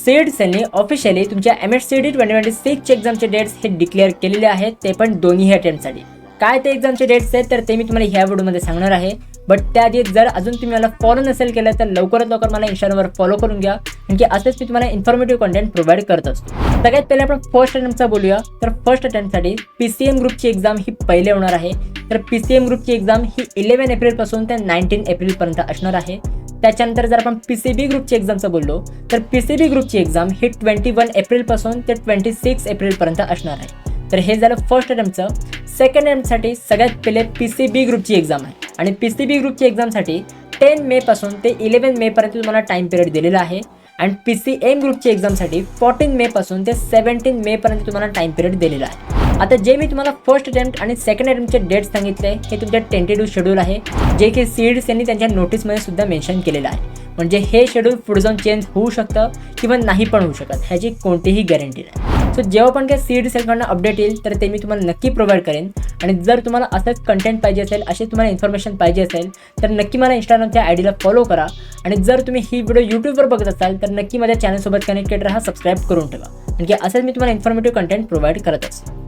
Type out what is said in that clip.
Seed सेलने officially तुमच्या MHCD 2026 एक्झामचे dates हे डिक्लेअर केलेले आहेत, ते पण दोन्ही अटेम्प्टसाठी. काय ते एक्झामचे डेट्स आहेत तर ते मी तुम्हाला ह्या व्हिडिओमध्ये सांगणार आहे. बट त्याआधी जर अजून तुम्ही मला फॉलो नसेल केलं तर लवकरात लवकर मला इंस्टाग्रामवर फॉलो करून घ्या, कारण की असंच मी तुम्हाला इन्फॉर्मेटिव्ह कंटेंट प्रोव्हाइड करत असतो. सगळ्यात पहिले आपण फर्स्ट अटेम्प्टचा बोलूया. तर फर्स्ट अटेम्प्टसाठी PCM ग्रुपची एक्झाम ही पहिले होणार आहे. तर PCM ग्रुपची एक्झाम ही 11 एप्रिलपासून ते 19 एप्रिलपर्यंत असणार आहे. त्याच्यानंतर जर आपण PCB ग्रुपची एक्झामचं बोललो तर PCB ग्रुपची एक्झाम ही 21 एप्रिलपासून ते 26 एप्रिलपर्यंत असणार आहे. तर हे झालं फर्स्ट अटेम्प्टचं. सेकंड अटेम्प्टसाठी सगळ्यात पहिले PCB ग्रुपची एक्झाम आहे आणि PCB ग्रुपची एक्झामसाठी 10 मे पासून ते 11 मे पर्यंत तुम्हाला टाइम पिरियड दिलेला आहे. आणि PCM ग्रुपची एक्झामसाठी 14 मे पासून ते 17 मे पर्यंत तुम्हाला टाइम पिरियड दिलेला आहे. आता जे मी तुम्हाला फर्स्ट अटेम्प्ट आणि सेकंड अटेम्प्टचे डेट्स सांगितले हे तुमच्या टेंटेटिव्ह शेड्यूल आहे, जे की सीड्स यांनी त्यांच्या नोटीसमध्ये सुद्धा मेन्शन केलेलं आहे. म्हणजे हे शेड्यूल पुढे जाऊन चेंज होऊ शकतं किंवा नाही पण होऊ शकत, ह्याची कोणतीही गॅरंटी नाही. सो जेव्हा पण काही सीड सेलकडनं अपडेट येईल तर ते मी तुम्हाला नक्की प्रोव्हाइड करेन. आणि जर तुम्हाला असंच कंटेंट पाहिजे असेल, असे तुम्हाला इन्फॉर्मेशन पाहिजे असेल तर नक्की मला इंस्टाग्रामच्या आयडीला फॉलो करा. आणि जर तुम्ही ही व्हिडिओ यूट्यूबवर बघत असाल तर नक्की माझ्या चॅनलसोबत कनेक्टेड राहा, सबस्क्राईब करून ठेवा, म्हणजे असंच मी तुम्हाला इन्फॉर्मेटिव्ह कंटेंट प्रोव्हाइड करत असतो.